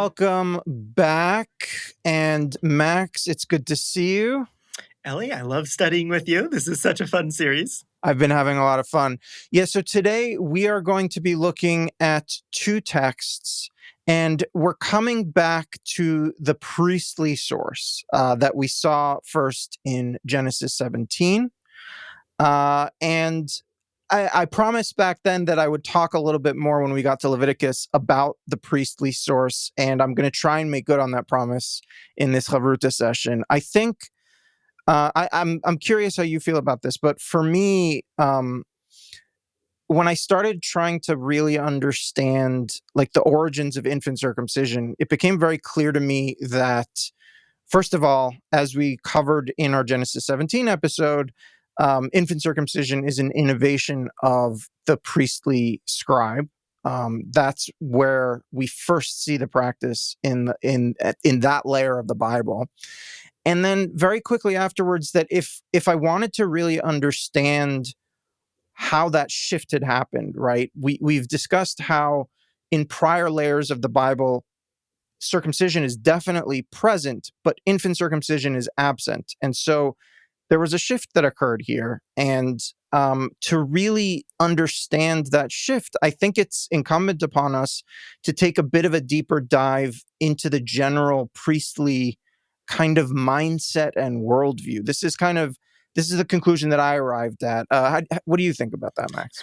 Welcome back. And Max, it's good to see you. Ellie, I love studying with you. This is such a fun series. I've been having a lot of fun. Yeah, so today we are going to be looking at two texts, and we're coming back to the priestly source that we saw first in Genesis 17. And I promised back then that I would talk a little bit more when we got to Leviticus about the priestly source, and I'm going to try and make good on that promise in this chevruta session. I think I'm curious how you feel about this, but for me, when I started trying to really understand like the origins of infant circumcision, it became very clear to me that, first of all, as we covered in our Genesis 17 episode, infant circumcision is an innovation of the priestly scribe. That's where we first see the practice in that layer of the Bible. And then very quickly afterwards, that if I wanted to really understand how that shift had happened, right? We've discussed how in prior layers of the Bible, circumcision is definitely present, but infant circumcision is absent. And so there was a shift that occurred here. And to really understand that shift, I think it's incumbent upon us to take a bit of a deeper dive into the general priestly kind of mindset and worldview. This is the conclusion that I arrived at. What do you think about that, Max?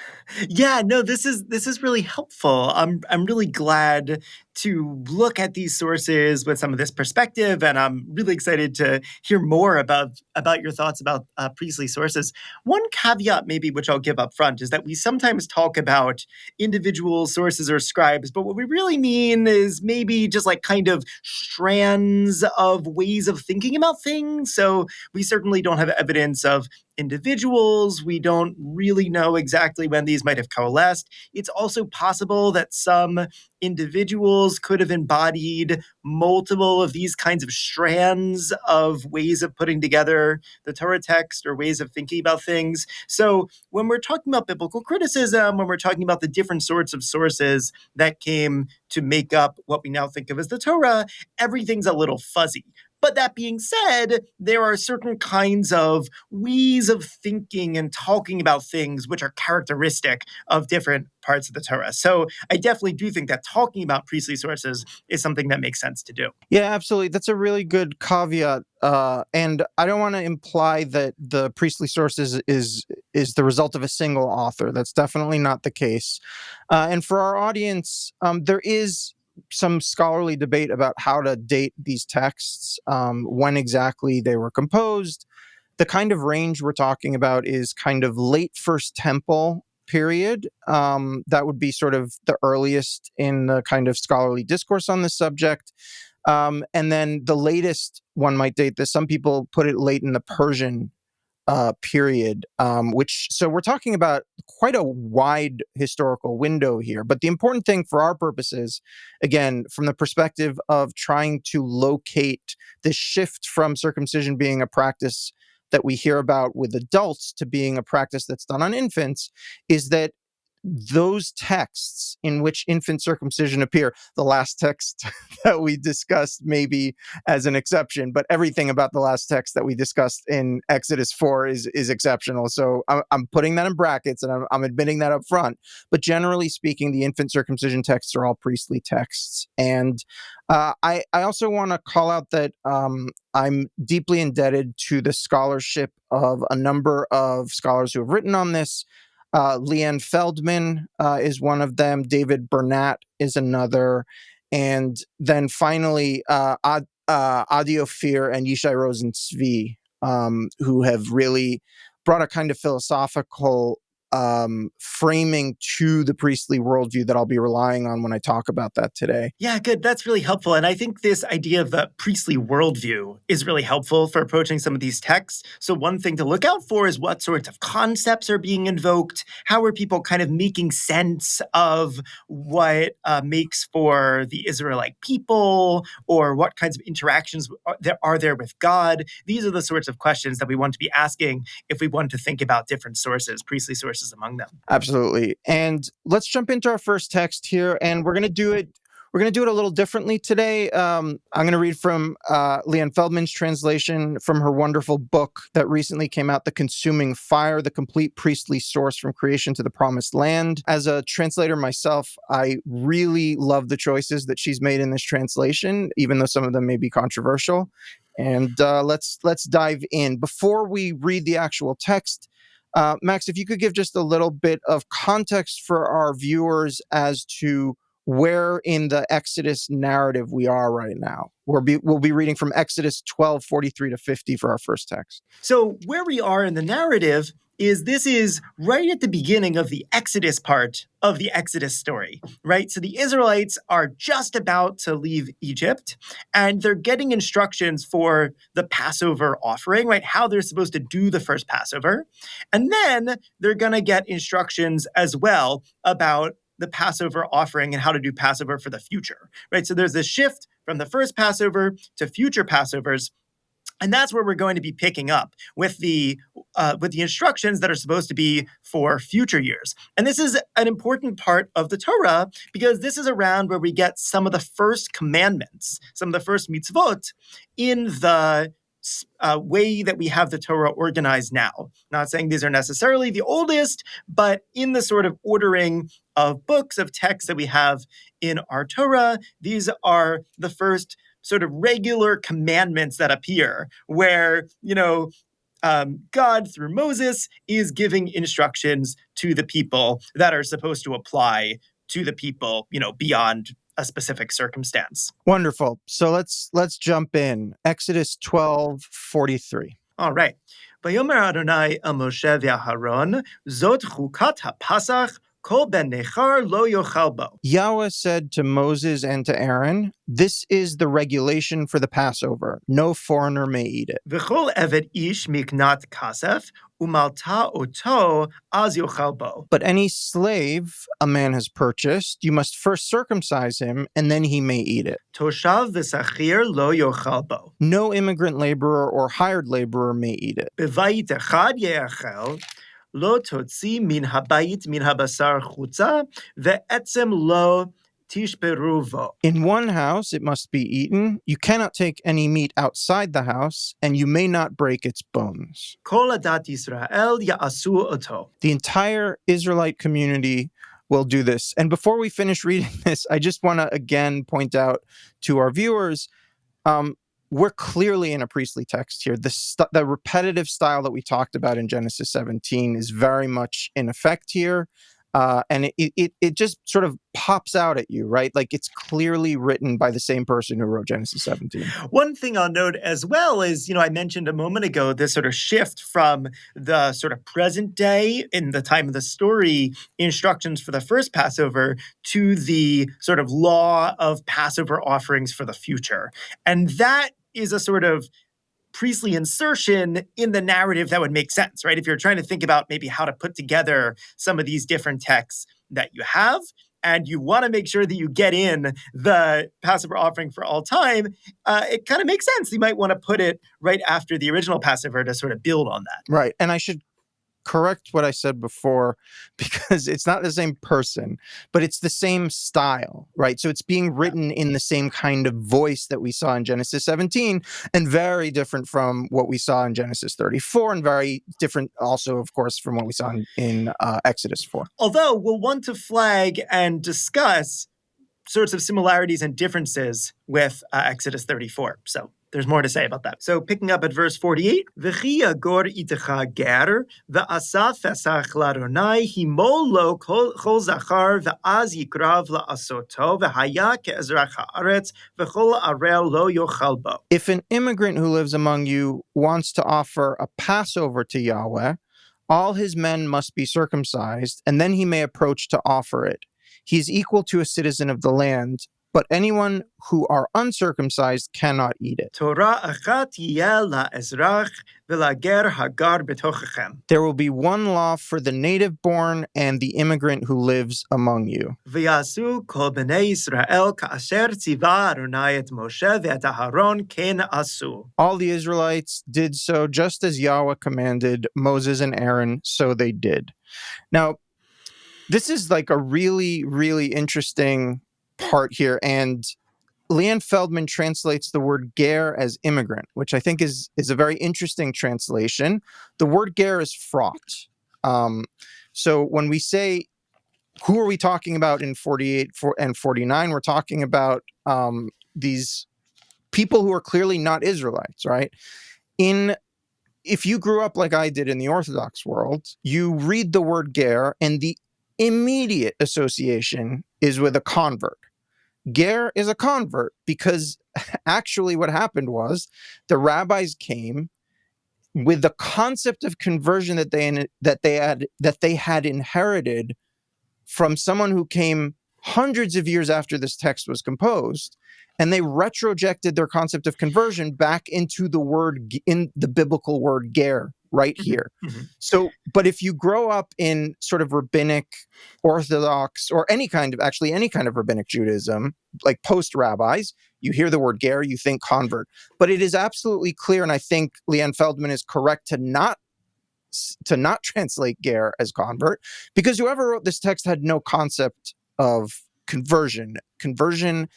Yeah, no, this is really helpful. I'm really glad to look at these sources with some of this perspective, and I'm really excited to hear more about your thoughts about priestly sources. One caveat, maybe, which I'll give up front, is that we sometimes talk about individual sources or scribes, but what we really mean is maybe just like kind of strands of ways of thinking about things. So we certainly don't have evidence of individuals. We don't really know exactly when these might have coalesced. It's also possible that some individuals could have embodied multiple of these kinds of strands of ways of putting together the Torah text or ways of thinking about things. So when we're talking about biblical criticism, when we're talking about the different sorts of sources that came to make up what we now think of as the Torah, everything's a little fuzzy. But that being said, there are certain kinds of ways of thinking and talking about things which are characteristic of different parts of the Torah. So I definitely do think that talking about priestly sources is something that makes sense to do. Yeah, absolutely. That's a really good caveat. And I don't want to imply that the priestly sources is the result of a single author. That's definitely not the case. And for our audience, there is some scholarly debate about how to date these texts, when exactly they were composed. The kind of range we're talking about is kind of late First Temple period. That would be sort of the earliest in the kind of scholarly discourse on this subject. And then the latest one might date this. Some people put it late in the Persian period, so we're talking about quite a wide historical window here. But the important thing for our purposes, again, from the perspective of trying to locate the shift from circumcision being a practice that we hear about with adults to being a practice that's done on infants, is that those texts in which infant circumcision appear, the last text that we discussed maybe as an exception, but everything about the last text that we discussed in Exodus 4 is exceptional. So I'm putting that in brackets, and I'm admitting that up front. But generally speaking, the infant circumcision texts are all priestly texts. And I also want to call out that I'm deeply indebted to the scholarship of a number of scholars who have written on this. Leanne Feldman is one of them. David Burnett is another. And then finally, Adi Ophir and Yishai Rosen-Tzvi, who have really brought a kind of philosophical framing to the priestly worldview that I'll be relying on when I talk about that today. Yeah, good. That's really helpful. And I think this idea of the priestly worldview is really helpful for approaching some of these texts. So one thing to look out for is what sorts of concepts are being invoked. How are people kind of making sense of what makes for the Israelite people, or what kinds of interactions are there with God? These are the sorts of questions that we want to be asking if we want to think about different sources, priestly sources among them. Absolutely. And let's jump into our first text here, and we're going to do it We're going to do it a little differently today. I'm going to read from Leanne Feldman's translation from her wonderful book that recently came out, The Consuming Fire, The Complete Priestly Source from Creation to the Promised Land. As a translator myself, I really love the choices that she's made in this translation, even though some of them may be controversial. And let's dive in. Before we read the actual text, Max, if you could give just a little bit of context for our viewers as to where in the Exodus narrative we are right now. We'll be reading from Exodus 12:43 to 50 for our first text. So where we are in the narrative is this is right at the beginning of the Exodus part of the Exodus story, right? So the Israelites are just about to leave Egypt, and they're getting instructions for the Passover offering, right? How they're supposed to do the first Passover. And then they're going to get instructions as well about the Passover offering and how to do Passover for the future, right? So there's this shift from the first Passover to future Passovers. And that's where we're going to be picking up with the instructions that are supposed to be for future years. And this is an important part of the Torah because this is around where we get some of the first commandments, some of the first mitzvot in the way that we have the Torah organized now. Not saying these are necessarily the oldest, but in the sort of ordering of books, of texts that we have in our Torah, these are the first sort of regular commandments that appear where, God through Moses is giving instructions to the people that are supposed to apply to the people, beyond a specific circumstance. Wonderful. So let's jump in. Exodus 12:43. All right. Vayomer Adonai el Moshe v'Aharon, zot chukat ha'pasach, kol ben nechar lo yochal bo. Yahweh said to Moses and to Aaron, "This is the regulation for the Passover. No foreigner may eat it. V'chol eved ish miknat kasef, umalta oto az yochal bo. But any slave a man has purchased, you must first circumcise him, and then he may eat it. Toshav v'sachir lo yochal bo. No immigrant laborer or hired laborer may eat it. Bevayit echad yeachel, lo totzi min habayit min habasar chutza, ve'etzem lo tishperuvo. In one house it must be eaten. You cannot take any meat outside the house, and you may not break its bones." Kol adat Yisrael ya'asu oto. The entire Israelite community will do this. And before we finish reading this, I just want to again point out to our viewers, we're clearly in a priestly text here. The repetitive style that we talked about in Genesis 17 is very much in effect here. And it just sort of pops out at you, right? Like it's clearly written by the same person who wrote Genesis 17. One thing I'll note as well is, I mentioned a moment ago, this sort of shift from the sort of present day in the time of the story instructions for the first Passover to the sort of law of Passover offerings for the future. And that is a sort of priestly insertion in the narrative that would make sense, right? If you're trying to think about maybe how to put together some of these different texts that you have, and you want to make sure that you get in the Passover offering for all time, it kind of makes sense. You might want to put it right after the original Passover to sort of build on that. Right. And I should correct what I said before, because it's not the same person, but it's the same style, right? So it's being written in the same kind of voice that we saw in Genesis 17, and very different from what we saw in Genesis 34, and very different also, of course, from what we saw in Exodus 4. Although we'll want to flag and discuss sorts of similarities and differences with Exodus 34. So there's more to say about that. So picking up at verse 48, V'chi yagor itecha ger, v'asa fesach l'Adonai, himol lo kol zachar, v'az yikrav la'asoto, v'haya ke'ezrach ha'aretz, v'chol arel lo yochal bo. If an immigrant who lives among you wants to offer a Passover to Yahweh, all his men must be circumcised, and then he may approach to offer it. He is equal to a citizen of the land, but anyone who are uncircumcised cannot eat it. Torah achat yeh la'ezrach v'lager hagar betochechem. There will be one law for the native-born and the immigrant who lives among you. V'yasu kol b'nei Yisrael ka'asher tziva Adonai et Moshe ve'et Aharon ken asu. All the Israelites did so just as Yahweh commanded Moses and Aaron, so they did. Now, this is like a really, really interesting part here, and Leanne Feldman translates the word ger as immigrant, which I think is a very interesting translation. The word ger is fraught. So when we say, who are we talking about in 48 and 49? We're talking about these people who are clearly not Israelites, right? If you grew up like I did in the Orthodox world, you read the word ger, and the immediate association is with a convert. Ger is a convert because actually what happened was the rabbis came with the concept of conversion that they had inherited from someone who came hundreds of years after this text was composed, and they retrojected their concept of conversion back into in the biblical word ger right here. Mm-hmm. So, but if you grow up in sort of rabbinic Orthodox or any kind of rabbinic Judaism, like post-rabbis, you hear the word ger, you think convert. But it is absolutely clear, and I think Leanne Feldman is correct to not translate ger as convert, because whoever wrote this text had no concept of conversion. Conversion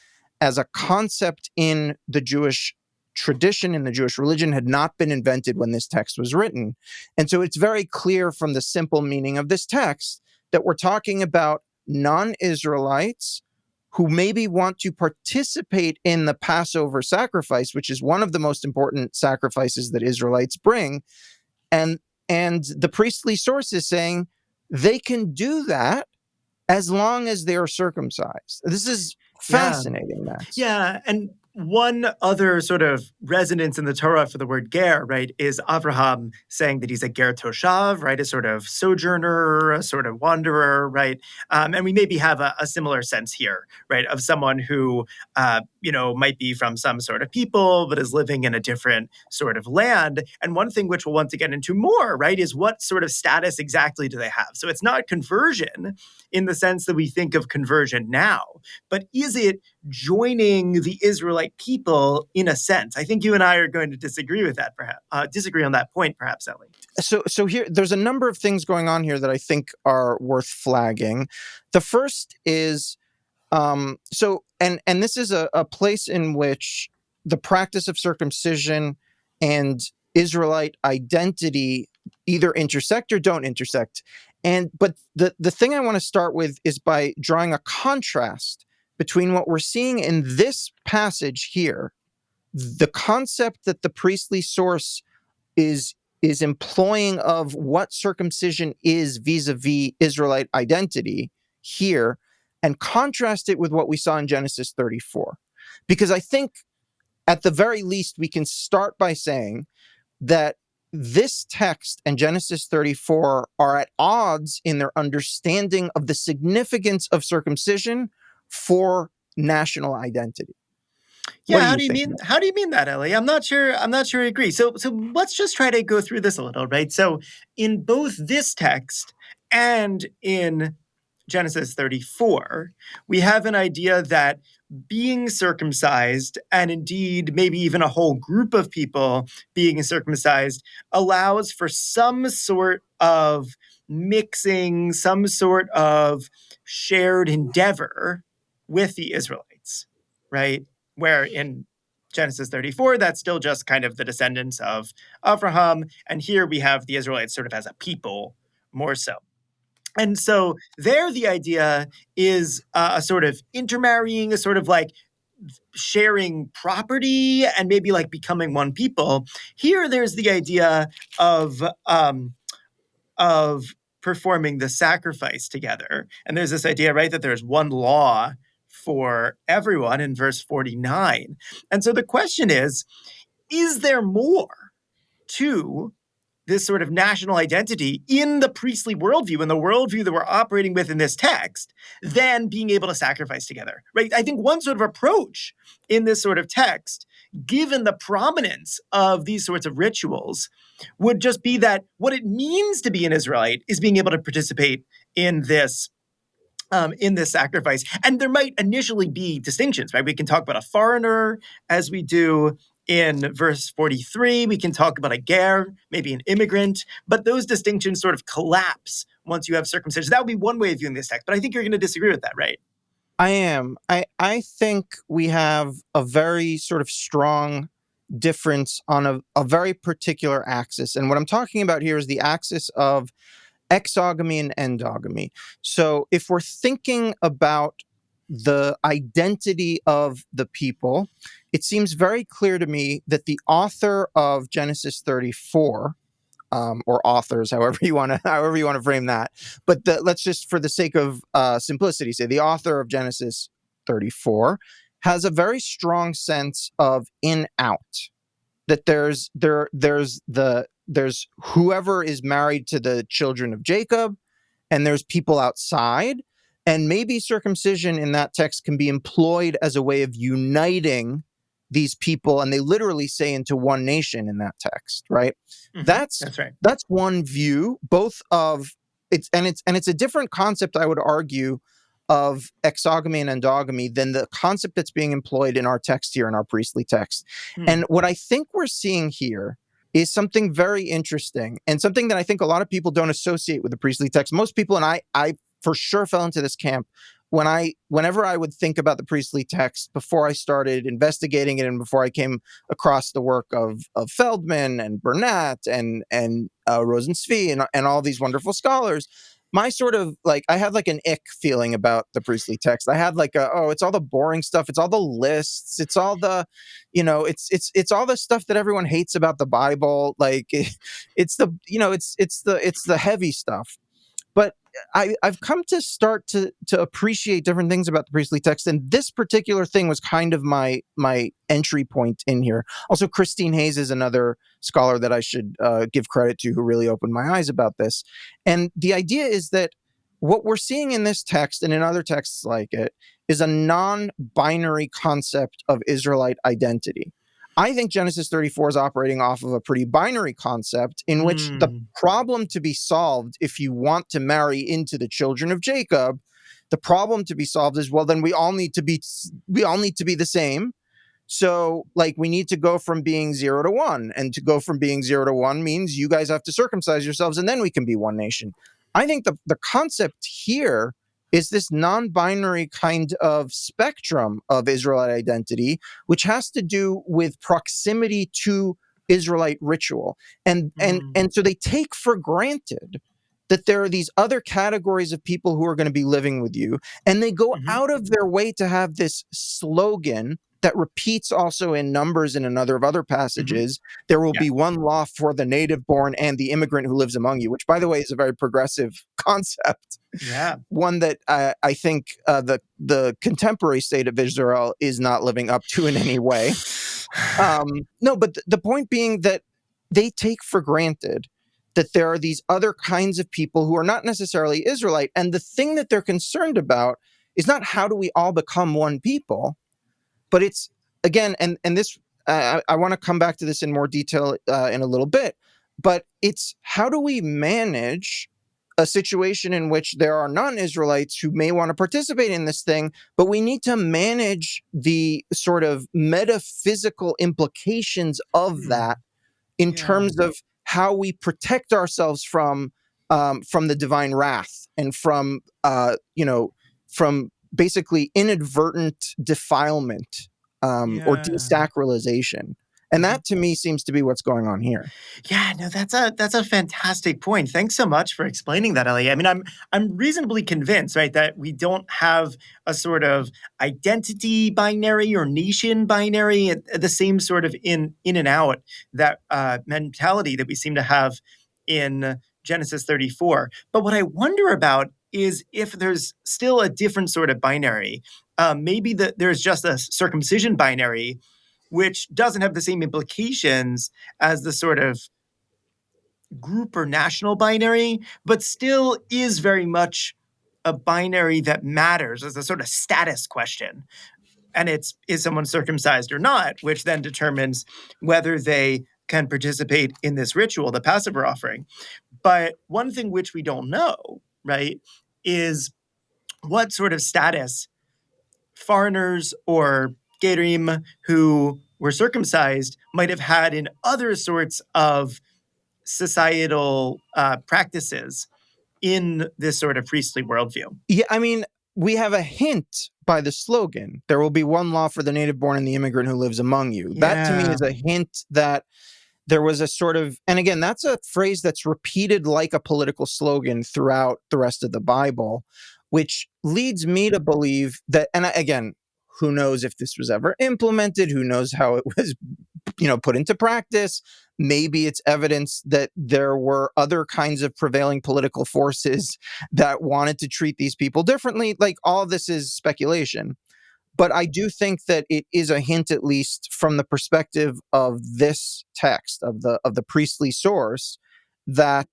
as a concept in the Jewish tradition, in the Jewish religion, had not been invented when this text was written. And so it's very clear from the simple meaning of this text that we're talking about non-Israelites who maybe want to participate in the Passover sacrifice, which is one of the most important sacrifices that Israelites bring. And the priestly source is saying they can do that as long as they are circumcised. This is fascinating, Max. Yeah, and one other sort of resonance in the Torah for the word ger, right, is Avraham saying that he's a ger toshav, right, a sort of sojourner, a sort of wanderer, right? And we maybe have a similar sense here, right, of someone who, might be from some sort of people, but is living in a different sort of land. And one thing which we'll want to get into more, right, is what sort of status exactly do they have? So it's not conversion in the sense that we think of conversion now, but is it joining the Israelite people in a sense? I think you and I are going to disagree with that, perhaps. Disagree on that point, perhaps, Ellie. So here, there's a number of things going on here that I think are worth flagging. The first is, and this is a place in which the practice of circumcision and Israelite identity either intersect or don't intersect. But the thing I want to start with is by drawing a contrast between what we're seeing in this passage here, the concept that the priestly source is employing of what circumcision is vis-a-vis Israelite identity here, and contrast it with what we saw in Genesis 34. Because I think at the very least we can start by saying that this text and Genesis 34 are at odds in their understanding of the significance of circumcision for national identity. Yeah, how do you mean that, Ellie? I'm not sure I agree. So let's just try to go through this a little, right? So in both this text and in Genesis 34, we have an idea that being circumcised, and indeed maybe even a whole group of people being circumcised, allows for some sort of mixing, some sort of shared endeavor with the Israelites, right? Where in Genesis 34, that's still just kind of the descendants of Abraham. And here we have the Israelites sort of as a people more so. And so there the idea is a sort of intermarrying, a sort of like sharing property and maybe like becoming one people. Here there's the idea of performing the sacrifice together. And there's this idea, right, that there's one law for everyone in verse 49. And so the question is there more to this sort of national identity in the priestly worldview, in the worldview that we're operating with in this text, than being able to sacrifice together, right? I think one sort of approach in this sort of text, given the prominence of these sorts of rituals, would just be that what it means to be an Israelite is being able to participate in this sacrifice. And there might initially be distinctions, right? We can talk about a foreigner as we do in verse 43. We can talk about a ger, maybe an immigrant, but those distinctions sort of collapse once you have circumcision. That would be one way of viewing this text, but I think you're going to disagree with that, right? I am. I think we have a very sort of strong difference on a very particular axis. And what I'm talking about here is the axis of exogamy and endogamy. So if we're thinking about the identity of the people, it seems very clear to me that the author of Genesis 34, or authors, however you want to frame that. But let's just, for the sake of simplicity, say the author of Genesis 34 has a very strong sense of in out. That there's whoever is married to the children of Jacob, and there's people outside, and maybe circumcision in that text can be employed as a way of uniting these people, and they literally say into one nation in that text, right? That's That's right. that's one view, both of it's a different concept, I would argue, of exogamy and endogamy than the concept that's being employed in our text here, in our priestly text. Hmm. And what I think we're seeing here is something very interesting, and something that I think a lot of people don't associate with the priestly text. Most people, and I for sure fell into this camp, whenever I would think about the priestly text before I started investigating it, and before I came across the work of Feldman and Burnett and Rosenzweig and all these wonderful scholars, my sort of like, I had like an ick feeling about the priestly text. I had like it's all the boring stuff, it's all the lists, it's all the, it's all the stuff that everyone hates about the Bible. Like it's the, it's the heavy stuff. But I've come to start to appreciate different things about the priestly text, and this particular thing was kind of my entry point in here. Also, Christine Hayes is another scholar that I should give credit to, who really opened my eyes about this. And the idea is that what we're seeing in this text and in other texts like it is a non-binary concept of Israelite identity. I think Genesis 34 is operating off of a pretty binary concept, in which the Hmm. problem to be solved, if you want to marry into the children of Jacob, the problem to be solved is, well, then we all need to be the same. So, like, we need to go from being 0 to 1, and to go from being 0 to 1 means you guys have to circumcise yourselves, and then we can be one nation. I think the concept here is this non-binary kind of spectrum of Israelite identity, which has to do with proximity to Israelite ritual. And so they take for granted that there are these other categories of people who are going to be living with you, and they go Hmm. out of their way to have this slogan that repeats also in Numbers and in other Hmm. passages. There will Yeah. be one law for the native born and the immigrant who lives among you, which, by the way, is a very progressive concept. Yeah. One that I think the contemporary state of Israel is not living up to in any way. No, but the point being that they take for granted that there are these other kinds of people who are not necessarily Israelite. And the thing that they're concerned about is not how do we all become one people, but it's, again, and this, I want to come back to this in more detail in a little bit, but it's how do we manage a situation in which there are non-Israelites who may want to participate in this thing, but we need to manage the sort of metaphysical implications of Hmm. that, in Yeah. terms of how we protect ourselves from the divine wrath, and from basically inadvertent defilement, or Yeah. desacralization. And Mhm. that, to me, seems to be what's going on here. Yeah, no, that's a fantastic point. Thanks so much for explaining that, Ellie. I mean, I'm reasonably convinced, right, that we don't have a sort of identity binary or nation binary, the same sort of in and out that mentality that we seem to have in Genesis 34. But what I wonder about is if there's still a different sort of binary. Maybe there's just a circumcision binary, which doesn't have the same implications as the sort of group or national binary, but still is very much a binary that matters as a sort of status question. And it's, is someone circumcised or not, which then determines whether they can participate in this ritual, the Passover offering. But one thing which we don't know, right, is what sort of status foreigners or Gerim who were circumcised might have had in other sorts of societal practices in this sort of priestly worldview. Yeah, I mean, we have a hint by the slogan, there will be one law for the native born and the immigrant who lives among you. Yeah. That to me is a hint that there was a sort of, and again, that's a phrase that's repeated like a political slogan throughout the rest of the Bible, which leads me to believe that, and again, who knows if this was ever implemented, who knows how it was, put into practice. Maybe it's evidence that there were other kinds of prevailing political forces that wanted to treat these people differently. Like, all of this is speculation. But I do think that it is a hint, at least from the perspective of this text, of the priestly source, that,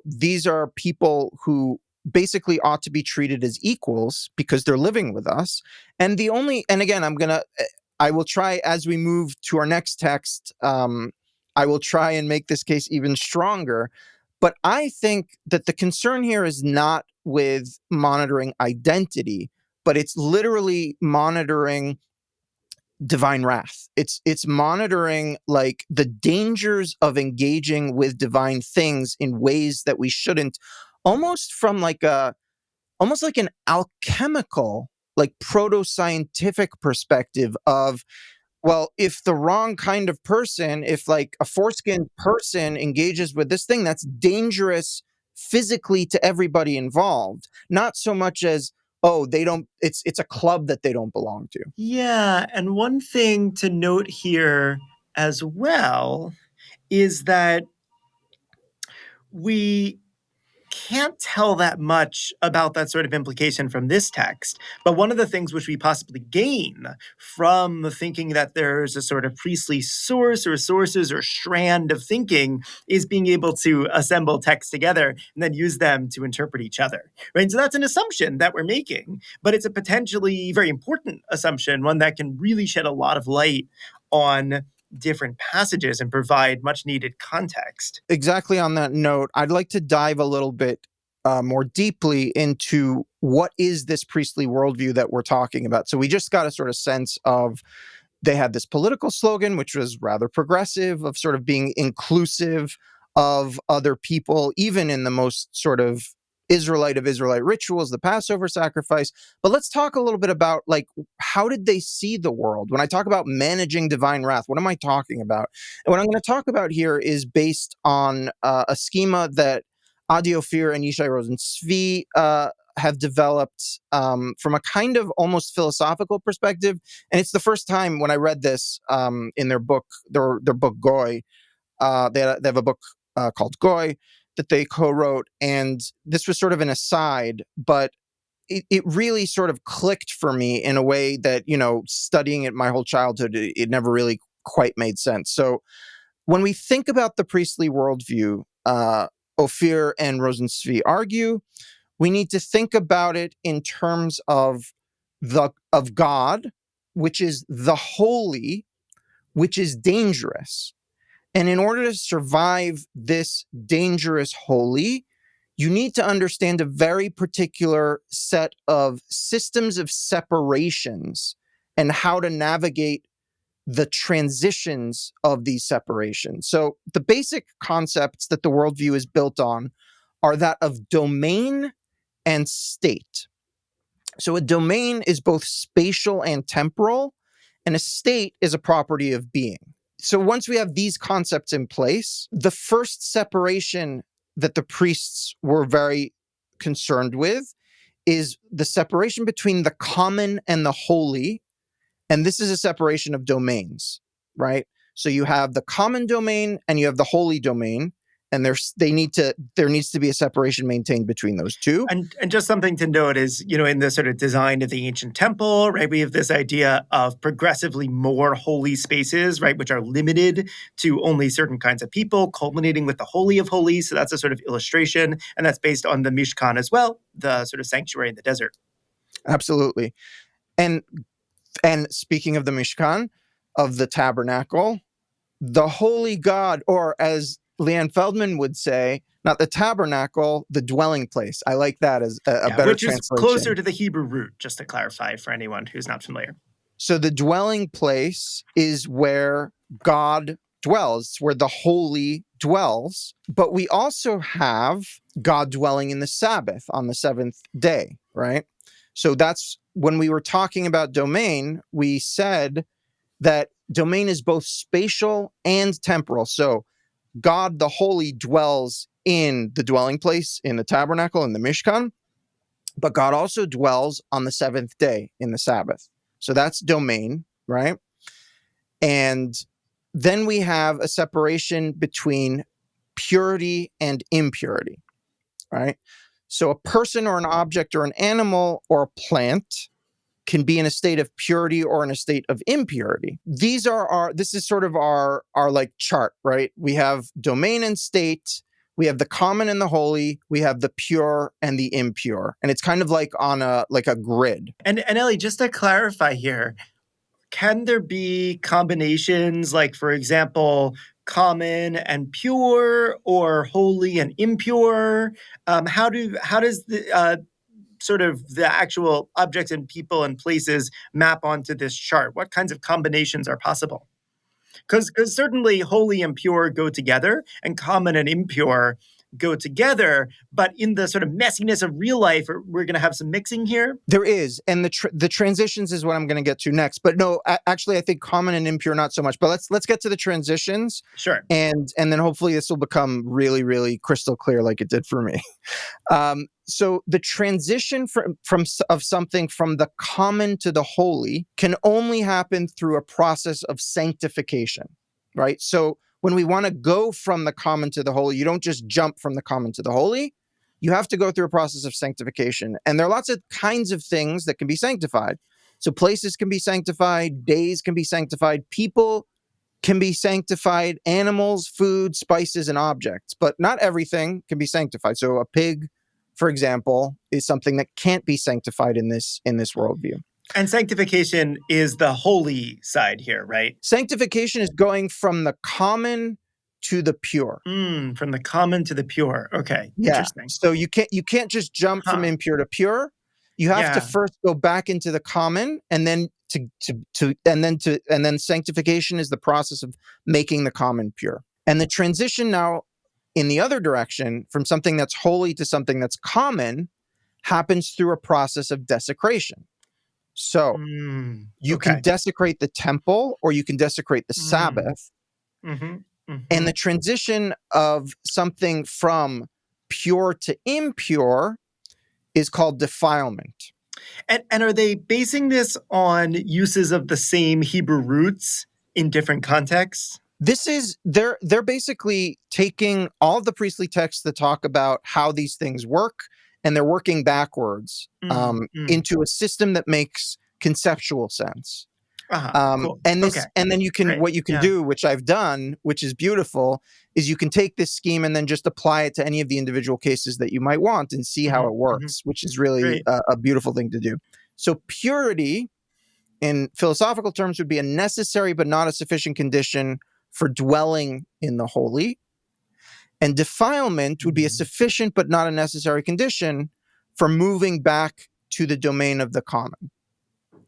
these are people who basically ought to be treated as equals because they're living with us. And again, I will try, as we move to our next text, I will try and make this case even stronger. But I think that the concern here is not with monitoring identity, but it's literally monitoring divine wrath. It's monitoring like the dangers of engaging with divine things in ways that we shouldn't, almost like an alchemical, like proto-scientific perspective of, well, if the wrong kind of person, if like a foreskinned person engages with this thing, that's dangerous physically to everybody involved. Not so much as, oh, it's a club that they don't belong to. Yeah, and one thing to note here as well is that we can't tell that much about that sort of implication from this text. But one of the things which we possibly gain from thinking that there's a sort of priestly source or sources or strand of thinking is being able to assemble texts together and then use them to interpret each other. Right? So that's an assumption that we're making, but it's a potentially very important assumption, one that can really shed a lot of light on different passages and provide much needed context. Exactly on that note, I'd like to dive a little bit more deeply into what is this priestly worldview that we're talking about. So we just got a sort of sense of, they had this political slogan, which was rather progressive, of sort of being inclusive of other people, even in the most sort of Israelite of Israelite rituals, the Passover sacrifice. But let's talk a little bit about, like, how did they see the world? When I talk about managing divine wrath, what am I talking about? And what I'm going to talk about here is based on a schema that Adi Ophir and Yishai Rosen-Tzvi have developed from a kind of almost philosophical perspective. And it's the first time when I read this in their book, their book Goy. They have a book called Goy that they co-wrote, and this was sort of an aside, but it really sort of clicked for me in a way that, studying it my whole childhood, it never really quite made sense. So when we think about the priestly worldview, Ophir and Rosen-Tzvi argue, we need to think about it in terms of God, which is the holy, which is dangerous. And in order to survive this dangerous holy, you need to understand a very particular set of systems of separations and how to navigate the transitions of these separations. So the basic concepts that the worldview is built on are that of domain and state. So a domain is both spatial and temporal, and a state is a property of being. So once we have these concepts in place, the first separation that the priests were very concerned with is the separation between the common and the holy. And this is a separation of domains, right? So you have the common domain and you have the holy domain. And there needs to be a separation maintained between those two. And just something to note is, in the sort of design of the ancient temple, right, we have this idea of progressively more holy spaces, right, which are limited to only certain kinds of people, culminating with the Holy of Holies. So that's a sort of illustration. And that's based on the Mishkan as well, the sort of sanctuary in the desert. Absolutely. And speaking of the Mishkan, of the tabernacle, the holy God, or as Leanne Feldman would say, not the tabernacle, the dwelling place. I like that as a better which translation. Which is closer to the Hebrew root, just to clarify for anyone who's not familiar. So the dwelling place is where God dwells, where the holy dwells, but we also have God dwelling in the Sabbath on the seventh day, right? So that's when we were talking about domain, we said that domain is both spatial and temporal. So God the Holy dwells in the dwelling place, in the tabernacle, in the Mishkan, but God also dwells on the seventh day in the Sabbath. So that's domain, right? And then we have a separation between purity and impurity, right? So a person or an object or an animal or a plant can be in a state of purity or in a state of impurity. This is sort of our like chart, right? We have domain and state, we have the common and the holy, we have the pure and the impure. And it's kind of like on a grid. And Ellie, just to clarify here, can there be combinations like, for example, common and pure or holy and impure? How does the sort of the actual objects and people and places map onto this chart? What kinds of combinations are possible? Because certainly holy and pure go together, and common and impure go together. But in the sort of messiness of real life, we're going to have some mixing here. There is, and the transitions is what I'm going to get to next. But no, actually, I think common and impure not so much. But let's get to the transitions. Sure. And then hopefully this will become really, really crystal clear, like it did for me. So the transition of something from the common to the holy can only happen through a process of sanctification, right? So when we want to go from the common to the holy, you don't just jump from the common to the holy. You have to go through a process of sanctification. And there are lots of kinds of things that can be sanctified. So places can be sanctified, days can be sanctified, people can be sanctified, animals, food, spices, and objects. But not everything can be sanctified. So a pig, for example, is something that can't be sanctified in this worldview. And sanctification is the holy side here, right? Sanctification is going from the common to the pure. From the common to the pure. Okay, yeah. Interesting. So you can't just jump from impure to pure. You have to first go back into the common, and then and then sanctification is the process of making the common pure. And the transition now in the other direction from something that's holy to something that's common happens through a process of desecration. So you can desecrate the temple or you can desecrate the Sabbath. And the transition of something from pure to impure is called defilement. And are they basing this on uses of the same Hebrew roots in different contexts? They're basically taking all of the priestly texts that talk about how these things work, and they're working backwards into a system that makes conceptual sense. Cool. And then you can what you can do, which I've done, which is beautiful, is you can take this scheme and then just apply it to any of the individual cases that you might want and see how it works, which is really a beautiful thing to do. So purity, in philosophical terms, would be a necessary but not a sufficient condition for dwelling in the holy. And defilement would be a sufficient but not a necessary condition for moving back to the domain of the common.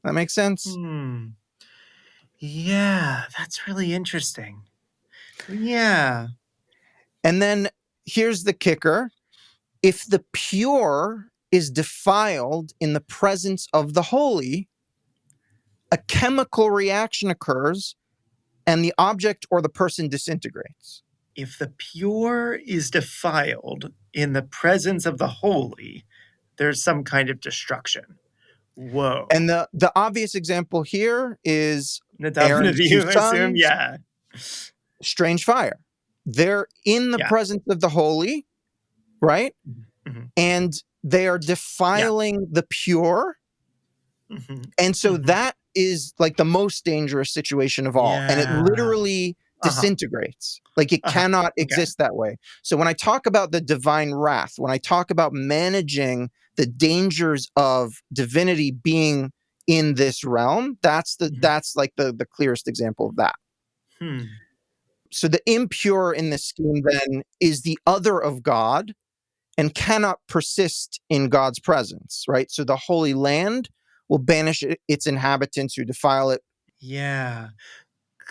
That makes sense? Yeah, that's really interesting. Yeah. And then here's the kicker. If the pure is defiled in the presence of the holy, a chemical reaction occurs and the object or the person disintegrates. If the pure is defiled in the presence of the holy, there's some kind of destruction. Whoa. And the obvious example here is Nadab and Abihu, I assume, strange fire. They're in the presence of the holy, right? And they are defiling the pure. And so that is like the most dangerous situation of all. And it literally disintegrates. Like it cannot exist that way. So when I talk about the divine wrath, when I talk about managing the dangers of divinity being in this realm, that's like the clearest example of that. So the impure in this scheme then is the other of God and cannot persist in God's presence, right? So the Holy Land will banish its inhabitants who defile it. Yeah.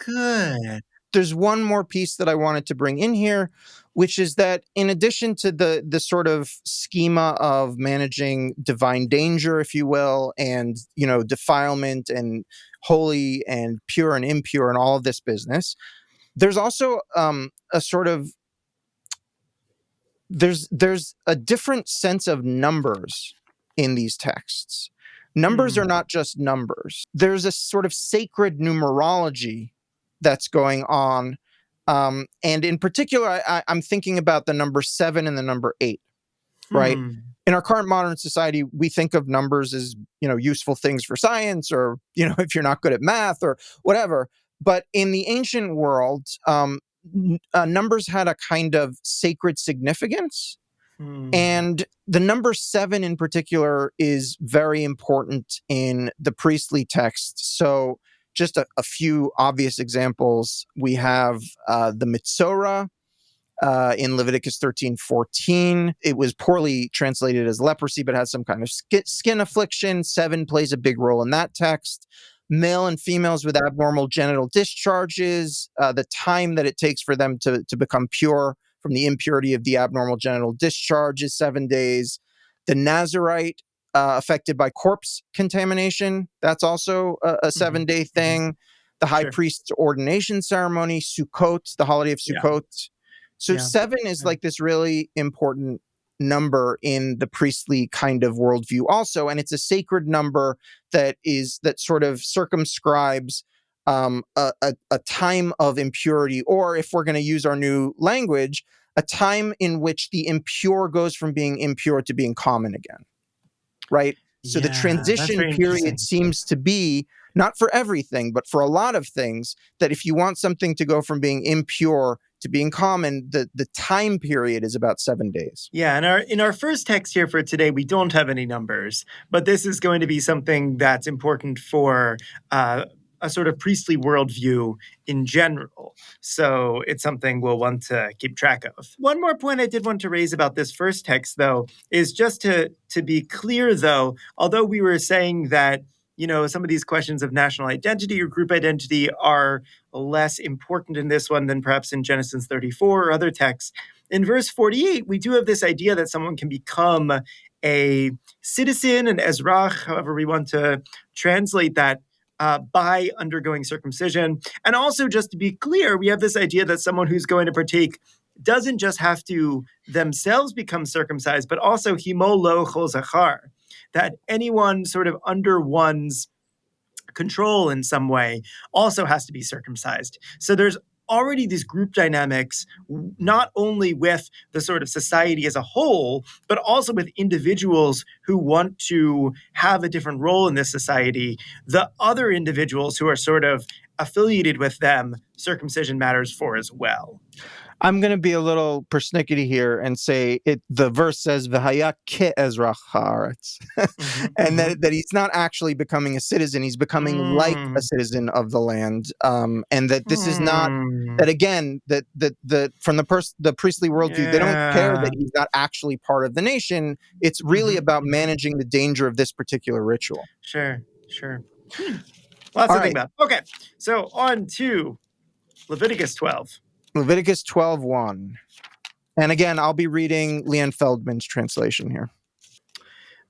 Good. there's one more piece that I wanted to bring in here, which is that in addition to the sort of schema of managing divine danger, if you will, and, defilement and holy and pure and impure and all of this business, there's also a sort of there's a different sense of numbers in these texts. Numbers are not just numbers. There's a sort of sacred numerology that's going on. And in particular, I'm thinking about the number 7 and the number 8, right? In our current modern society, we think of numbers as, useful things for science, or, if you're not good at math or whatever. But in the ancient world, numbers had a kind of sacred significance. And the number 7 in particular is very important in the priestly text. So just a few obvious examples. We have the Mitzorah in Leviticus 13:14. It was poorly translated as leprosy, but has some kind of skin affliction. 7 plays a big role in that text. Male and females with abnormal genital discharges, the time that it takes for them to become pure from the impurity of the abnormal genital discharge is 7 days. The Nazirite affected by corpse contamination, that's also a 7-day thing. The high priest's ordination ceremony, Sukkot, the holiday of Sukkot. So 7 is like this really important number in the priestly kind of worldview also, and it's a sacred number that sort of circumscribes a time of impurity, or if we're going to use our new language, a time in which the impure goes from being impure to being common again, right? So the transition period seems to be, not for everything, but for a lot of things, that if you want something to go from being impure to being common, the time period is about 7 days. Yeah, and in our first text here for today, we don't have any numbers, but this is going to be something that's important for a sort of priestly worldview in general. So it's something we'll want to keep track of. One more point I did want to raise about this first text, though, is just to be clear, though, although we were saying that some of these questions of national identity or group identity are less important in this one than perhaps in Genesis 34 or other texts. In verse 48, we do have this idea that someone can become a citizen, an ezrach, however we want to translate that, by undergoing circumcision. And also, just to be clear, we have this idea that someone who's going to partake doesn't just have to themselves become circumcised, but also himo lo chol zachar, that anyone sort of under one's control in some way also has to be circumcised. So there's already these group dynamics, not only with the sort of society as a whole, but also with individuals who want to have a different role in this society. The other individuals who are sort of affiliated with them, circumcision matters for as well. I'm going to be a little persnickety here and say the verse says "V'haya ke'ezrach haaretz," and that he's not actually becoming a citizen; he's becoming like a citizen of the land, and that this is not that again that from the priestly worldview, they don't care that he's not actually part of the nation. It's really about managing the danger of this particular ritual. Sure. Lots to think about. Okay, so on to Leviticus 12. Leviticus 12:1. And again, I'll be reading Leanne Feldman's translation here.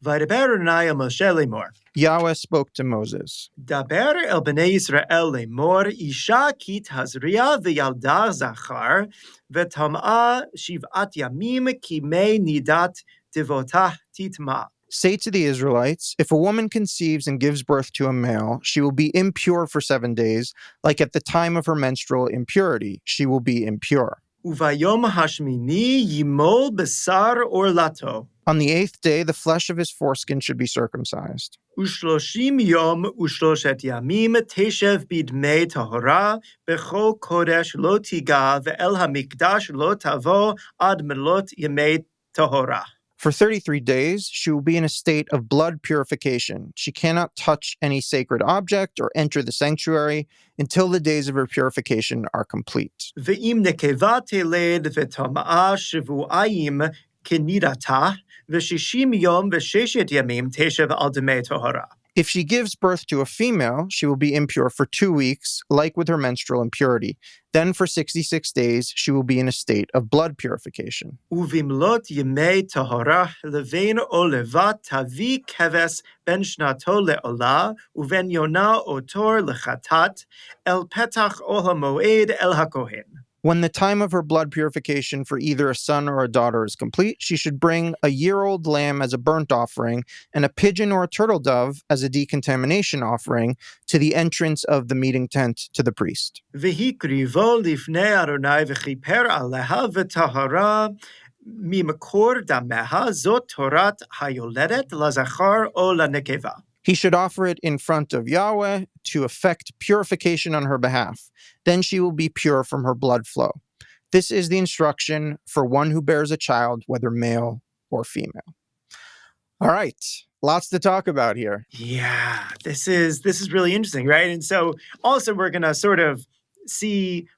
Vaydaber Adonai el Moshe lemor. Yahweh spoke to Moses. Daber el bnei Yisrael lemor, isha ki tazria v'yalda zachar, v'tam'a shiv'at yamim ki mei nidat devotah titma. Say to the Israelites, if a woman conceives and gives birth to a male, she will be impure for 7 days, like at the time of her menstrual impurity. She will be impure. Uvayom hashmini yimol besar orlato. On the 8th day, the flesh of his foreskin should be circumcised. Ushloshim yom ushloshet yamim teshev bidmei tahora bechol kodesh lo tiga ve'el hamikdash lo tavo ad melot yemei tahora. For 33 days, she will be in a state of blood purification. She cannot touch any sacred object or enter the sanctuary until the days of her purification are complete. Ve'im nekeva teled ve'tama'a shivu'ayim kenidata ve'shishim yom ve'sheshet yamim teshev al demei tohara. If she gives birth to a female, she will be impure for 2 weeks, like with her menstrual impurity. Then for 66 days, she will be in a state of blood purification. ובמלאת ימי טהרה לבין עולבה תביא כבש בין שנתו לעולה ובין יונה או תור לחטאת אל פתח אוהל המועד אל הכהן. When the time of her blood purification for either a son or a daughter is complete, she should bring a year-old lamb as a burnt offering and a pigeon or a turtle dove as a decontamination offering to the entrance of the meeting tent to the priest. והקריבו לפני אדוני וכיפר עליה וטהרה ממקור דמיה זאת תורת היולדת לזכר או לנקבה. He should offer it in front of Yahweh to effect purification on her behalf. Then she will be pure from her blood flow. This is the instruction for one who bears a child, whether male or female. All right, lots to talk about here. Yeah, this is really interesting, right? And so also we're going to sort of see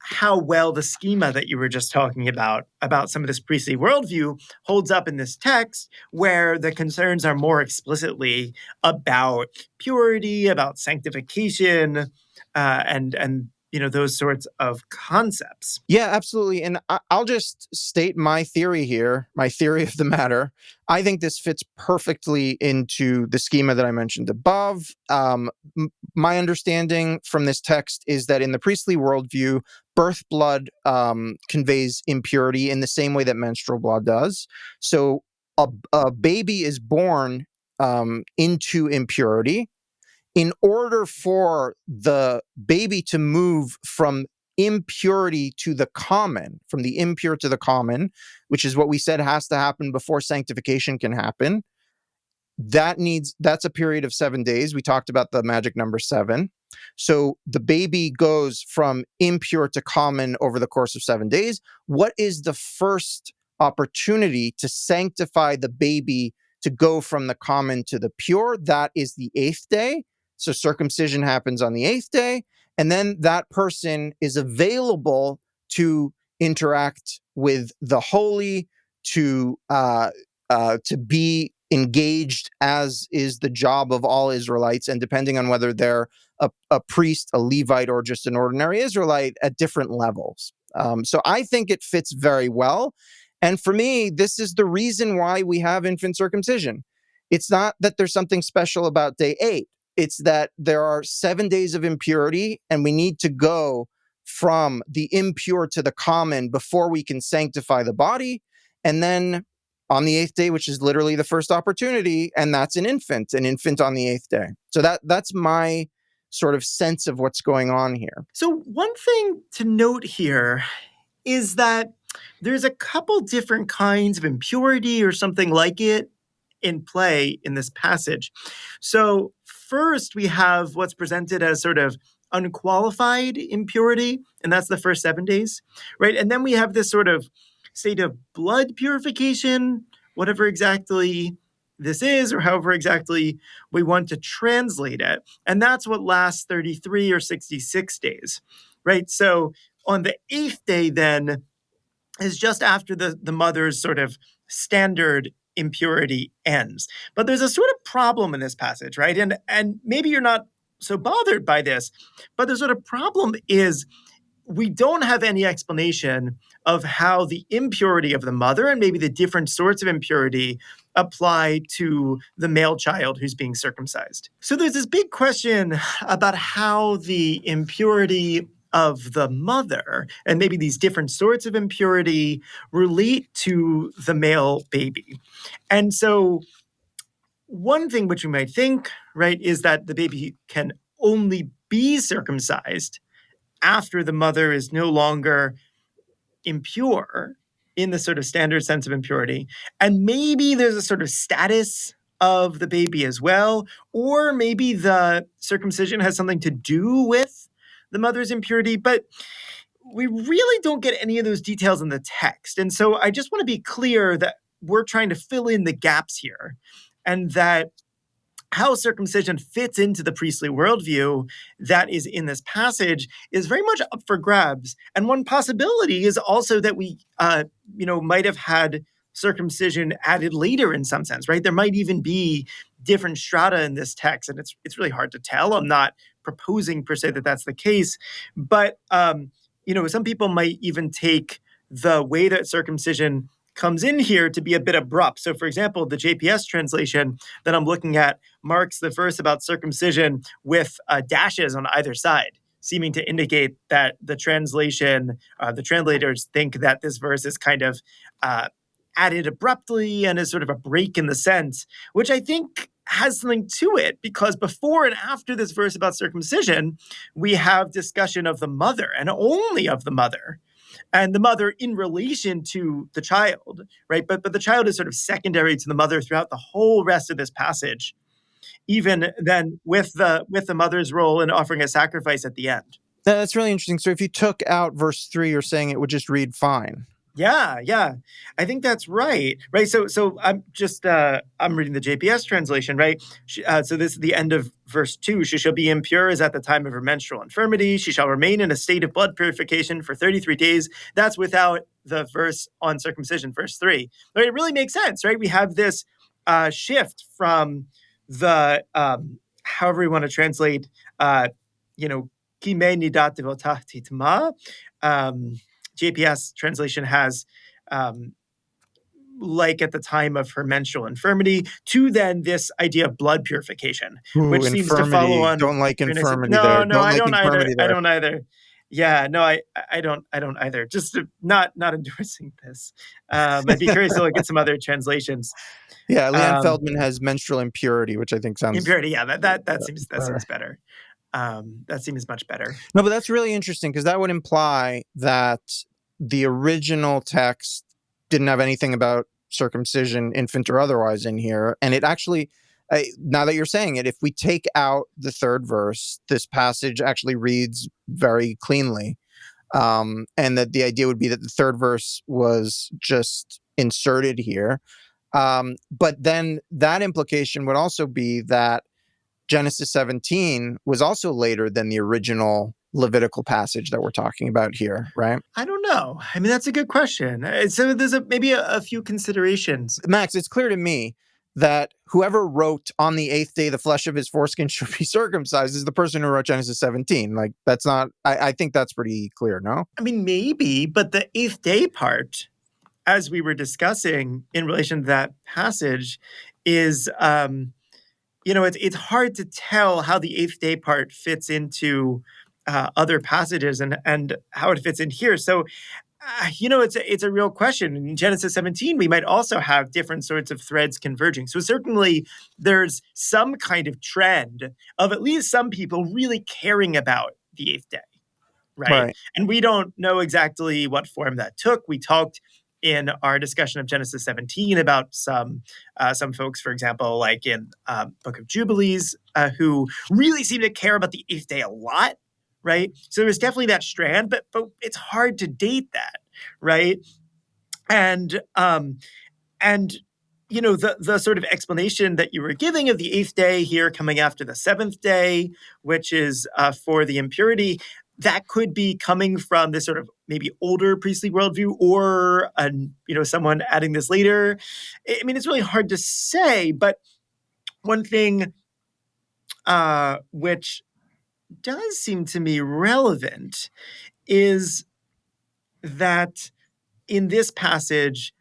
how well the schema that you were just talking about some of this priestly worldview holds up in this text, where the concerns are more explicitly about purity, about sanctification, and those sorts of concepts. Yeah, absolutely. And I'll just state my theory here, my theory of the matter. I think this fits perfectly into the schema that I mentioned above. My understanding from this text is that in the priestly worldview, birth blood conveys impurity in the same way that menstrual blood does. So a baby is born into impurity. In order for the baby to move from impurity to the common, from the impure to the common, which is what we said has to happen before sanctification can happen, that's a period of 7 days. We talked about the magic number 7. So the baby goes from impure to common over the course of 7 days. What is the first opportunity to sanctify the baby to go from the common to the pure? That is the 8th day. So circumcision happens on the 8th day, and then that person is available to interact with the holy, to be engaged, as is the job of all Israelites, and depending on whether they're a priest, a Levite, or just an ordinary Israelite, at different levels. So I think it fits very well. And for me, this is the reason why we have infant circumcision. It's not that there's something special about day 8. It's that there are 7 days of impurity, and we need to go from the impure to the common before we can sanctify the body. And then on the 8th day, which is literally the first opportunity, and that's an infant on the 8th day. So that's my sort of sense of what's going on here. So one thing to note here is that there's a couple different kinds of impurity or something like it in play in this passage. So first, we have what's presented as sort of unqualified impurity, and that's the first 7 days, right? And then we have this sort of state of blood purification, whatever exactly this is, or however exactly we want to translate it. And that's what lasts 33 or 66 days, right? So on the 8th day, then, is just after the mother's sort of standard impurity ends. But there's a sort of problem in this passage, right? And maybe you're not so bothered by this, but the sort of problem is we don't have any explanation of how the impurity of the mother and maybe the different sorts of impurity apply to the male child who's being circumcised. So there's this big question about how the impurity of the mother and maybe these different sorts of impurity relate to the male baby. And so one thing which we might think, right, is that the baby can only be circumcised after the mother is no longer impure in the sort of standard sense of impurity. And maybe there's a sort of status of the baby as well, or maybe the circumcision has something to do with the mother's impurity, but we really don't get any of those details in the text. And so I just want to be clear that we're trying to fill in the gaps here, and that how circumcision fits into the priestly worldview that is in this passage is very much up for grabs. And one possibility is also that we, might have had circumcision added later in some sense, right? There might even be different strata in this text, and it's really hard to tell. I'm not proposing per se that that's the case, but some people might even take the way that circumcision comes in here to be a bit abrupt. So, for example, the JPS translation that I'm looking at marks the verse about circumcision with dashes on either side, seeming to indicate that the translators think that this verse is kind of added abruptly and is sort of a break in the sense, which I think has something to it, because before and after this verse about circumcision, we have discussion of the mother and only of the mother, and the mother in relation to the child, right? But the child is sort of secondary to the mother throughout the whole rest of this passage, even then with the mother's role in offering a sacrifice at the end. That's really interesting. So if you took out verse 3, you're saying it would just read fine. Yeah, I think that's right. Right. So I'm just I'm reading the JPS translation, right? So this is the end of verse 2. She shall be impure as at the time of her menstrual infirmity. She shall remain in a state of blood purification for 33 days. That's without the verse on circumcision, verse 3. Right? It really makes sense, right? We have this shift from the however we want to translate, ki me nidat devotati tama. JPS translation has like at the time of her menstrual infirmity, to then this idea of blood purification, which seems to follow on. Don't like infirmity no, there. No, Don't I like don't either. infirmity there. I don't either. Yeah, no, I don't either. Just not endorsing this. I'd be curious to look at some other translations. Yeah, Leanne Feldman has menstrual impurity, which I think sounds impurity. Yeah, that seems better. That seems much better. No, but that's really interesting, because that would imply that the original text didn't have anything about circumcision, infant or otherwise, in here. And it actually, now that you're saying it, if we take out the third verse, this passage actually reads very cleanly. And that the idea would be that the third verse was just inserted here. But then that implication would also be that Genesis 17 was also later than the original Levitical passage that we're talking about here, right? I don't know. I mean, that's a good question. So there's maybe a few considerations. Max, it's clear to me that whoever wrote on the 8th day the flesh of his foreskin should be circumcised is the person who wrote Genesis 17. Like, that's not, I think that's pretty clear, no? I mean, maybe, but the 8th day part, as we were discussing in relation to that passage, is it's hard to tell how the 8th day part fits into other passages and how it fits in here. So, it's a real question. In Genesis 17, we might also have different sorts of threads converging. So certainly there's some kind of trend of at least some people really caring about the 8th day, right? And we don't know exactly what form that took. We talked in our discussion of Genesis 17 about some folks, for example, like in Book of Jubilees, who really seem to care about the 8th day a lot, right? So there's definitely that strand, but it's hard to date that, right? And the sort of explanation that you were giving of the 8th day here coming after the 7th day, which is for the impurity, that could be coming from this sort of maybe older priestly worldview, or someone adding this later. I mean, it's really hard to say, but one thing which does seem to me relevant is that in this passage,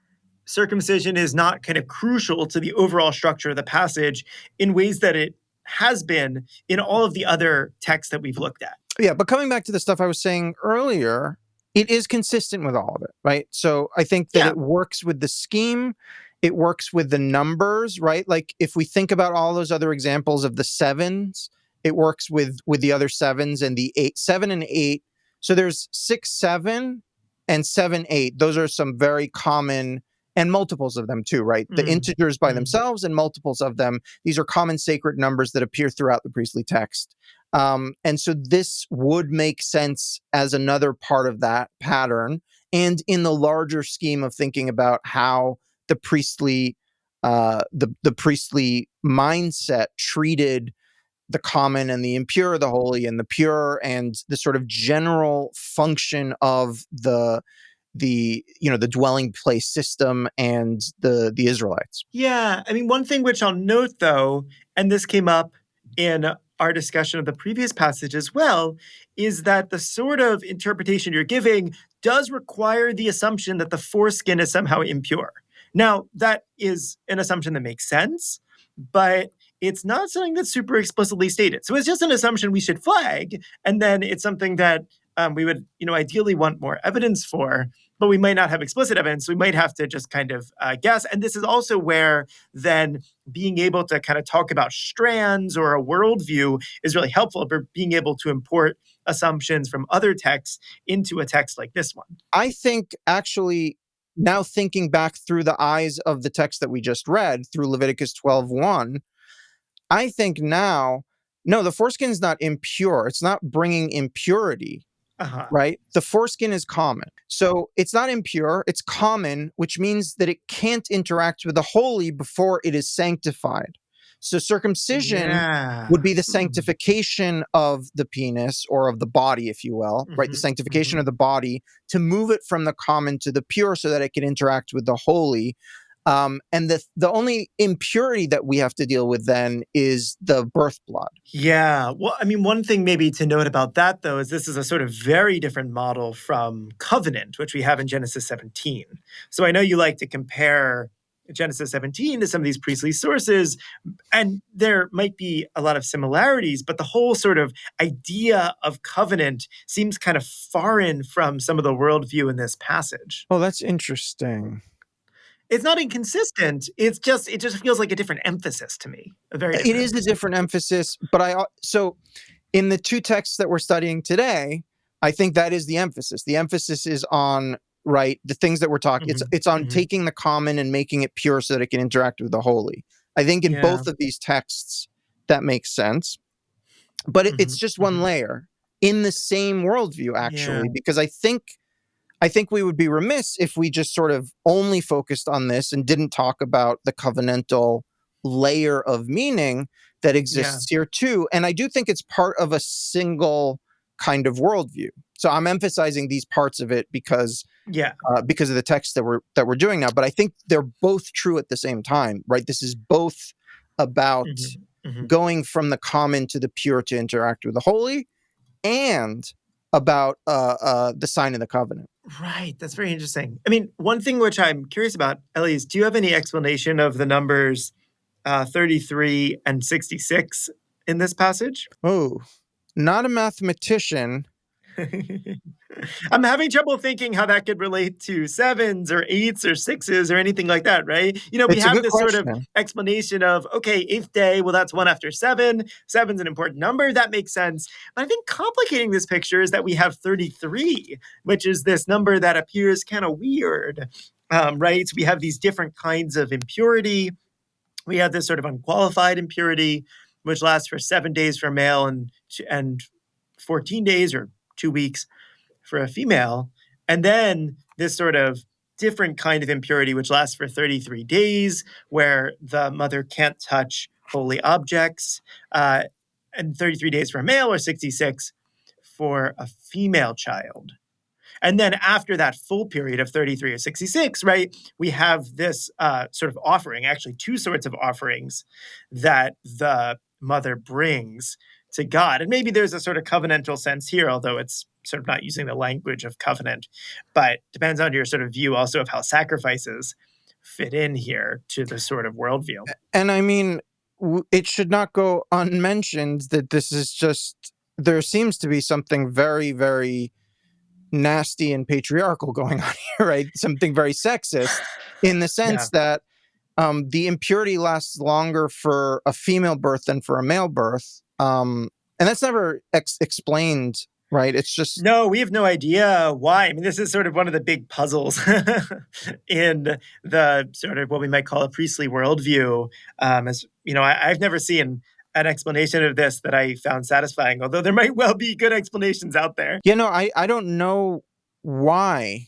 circumcision is not kind of crucial to the overall structure of the passage in ways that it has been in all of the other texts that we've looked at. Yeah, but coming back to the stuff I was saying earlier, it is consistent with all of it, right? So I think that it works with the scheme. It works with the numbers, right? Like, if we think about all those other examples of the sevens, it works with the other sevens and the 8, 7 and 8. So there's 6, 7 and 7, 8. Those are some very common, and multiples of them too, right? The integers by themselves and multiples of them. These are common sacred numbers that appear throughout the priestly text. And so this would make sense as another part of that pattern. And in the larger scheme of thinking about how the priestly, the priestly mindset treated the common and the impure, the holy and the pure, and the sort of general function of the the dwelling place system and the Israelites. Yeah. I mean, one thing which I'll note, though, and this came up in our discussion of the previous passage as well, is that the sort of interpretation you're giving does require the assumption that the foreskin is somehow impure. Now, that is an assumption that makes sense, but it's not something that's super explicitly stated. So it's just an assumption we should flag, and then it's something that we would, ideally want more evidence for, but we might not have explicit evidence. We might have to just kind of guess. And this is also where then being able to kind of talk about strands or a worldview is really helpful for being able to import assumptions from other texts into a text like this one. I think actually, now thinking back through the eyes of the text that we just read, through Leviticus 12:1, I think now, no, the foreskin is not impure. It's not bringing impurity. Right? The foreskin is common. So it's not impure, it's common, which means that it can't interact with the holy before it is sanctified. So circumcision would be the sanctification of the penis, or of the body, if you will, right? The sanctification of the body to move it from the common to the pure so that it can interact with the holy. And the only impurity that we have to deal with then is the birth blood. Yeah. Well, I mean, one thing maybe to note about that, though, is this is a sort of very different model from covenant, which we have in Genesis 17. So I know you like to compare Genesis 17 to some of these priestly sources, and there might be a lot of similarities, but the whole sort of idea of covenant seems kind of foreign from some of the worldview in this passage. Oh, that's interesting. It's not inconsistent. It just feels like a different emphasis to me. It is a different emphasis, but so in the two texts that we're studying today, I think that is the emphasis. The emphasis is on, right, the things that we're talking. It's on taking the common and making it pure so that it can interact with the holy. I think in both of these texts that makes sense, but it's just one layer in the same worldview, actually, because I think we would be remiss if we just sort of only focused on this and didn't talk about the covenantal layer of meaning that exists here too. And I do think it's part of a single kind of worldview. So I'm emphasizing these parts of it because of the text that we're doing now. But I think they're both true at the same time, right? This is both about going from the common to the pure to interact with the holy, and about the sign of the covenant. Right. That's very interesting. I mean, one thing which I'm curious about, Ellie, is do you have any explanation of the numbers 33 and 66 in this passage? Oh, not a mathematician. I'm having trouble thinking how that could relate to sevens or eights or sixes or anything like that, right? We have this sort of explanation of, okay, eighth day, well, that's one after seven. Seven's an important number. That makes sense. But I think complicating this picture is that we have 33, which is this number that appears kind of weird, right? So we have these different kinds of impurity. We have this sort of unqualified impurity, which lasts for 7 days for a male and 14 days or 2 weeks for a female. And then this sort of different kind of impurity, which lasts for 33 days, where the mother can't touch holy objects, and 33 days for a male, or 66 for a female child. And then after that full period of 33 or 66, right, we have this sort of offering, actually two sorts of offerings that the mother brings to God. And maybe there's a sort of covenantal sense here, although it's sort of not using the language of covenant, but depends on your sort of view also of how sacrifices fit in here to the sort of worldview. And I mean, it should not go unmentioned that this is just, there seems to be something very, very nasty and patriarchal going on here, right? Something very sexist in the sense that the impurity lasts longer for a female birth than for a male birth. And that's never explained, right? It's just... No, we have no idea why. I mean, this is sort of one of the big puzzles in the sort of what we might call a priestly worldview. As you know, I've never seen an explanation of this that I found satisfying, although there might well be good explanations out there. I don't know why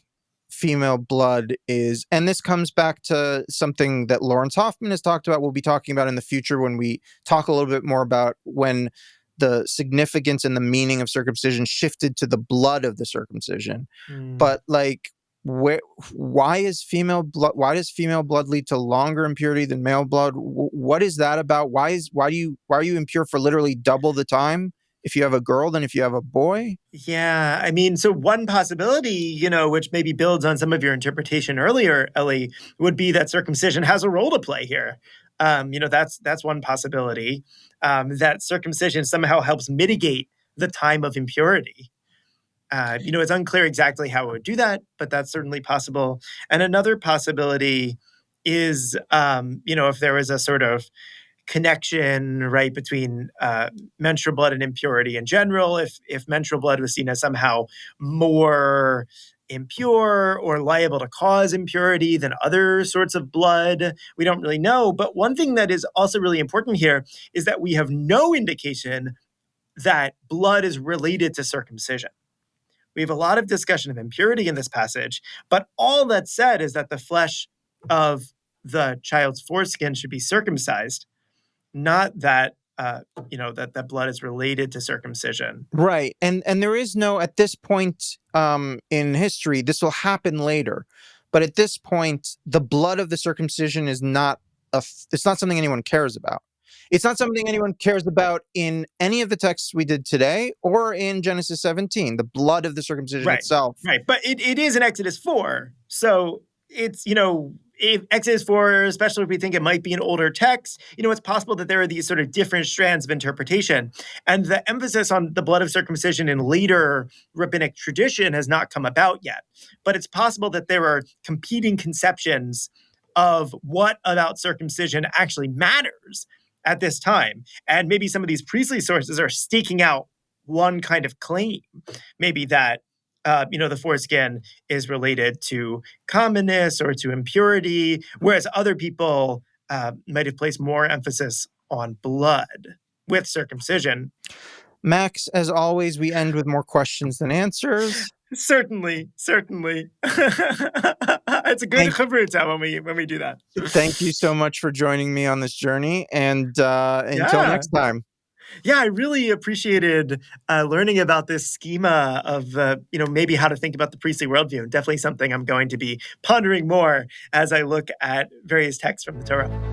female blood is, and this comes back to something that Lawrence Hoffman has talked about, we'll be talking about in the future when we talk a little bit more about when the significance and the meaning of circumcision shifted to the blood of the circumcision. But like, where why is female blood why does female blood lead to longer impurity than male blood? What is that about? Why are you impure for literally double the time if you have a girl than if you have a boy? Yeah, I mean, so one possibility, which maybe builds on some of your interpretation earlier, Ellie, would be that circumcision has a role to play here. That's one possibility. That circumcision somehow helps mitigate the time of impurity. It's unclear exactly how it would do that, but that's certainly possible. And another possibility is, if there was a sort of connection, right, between menstrual blood and impurity in general. If menstrual blood was seen as somehow more impure or liable to cause impurity than other sorts of blood, we don't really know. But one thing that is also really important here is that we have no indication that blood is related to circumcision. We have a lot of discussion of impurity in this passage, but all that's said is that the flesh of the child's foreskin should be circumcised, not that that blood is related to circumcision. Right. And there is no, at this point in history, this will happen later. But at this point, the blood of the circumcision is not it's not something anyone cares about. It's not something anyone cares about in any of the texts we did today or in Genesis 17, the blood of the circumcision Right, itself. right. But it is in Exodus 4. So it's, if Exodus 4, especially if we think it might be an older text, it's possible that there are these sort of different strands of interpretation. And the emphasis on the blood of circumcision in later rabbinic tradition has not come about yet. But it's possible that there are competing conceptions of what about circumcision actually matters at this time. And maybe some of these priestly sources are staking out one kind of claim, maybe that the foreskin is related to commonness or to impurity, whereas other people might have placed more emphasis on blood with circumcision. Max, as always, we end with more questions than answers. Certainly. It's a good chevruta when we do that. Thank you so much for joining me on this journey, and until next time. Yeah, I really appreciated learning about this schema of, maybe how to think about the priestly worldview. Definitely something I'm going to be pondering more as I look at various texts from the Torah.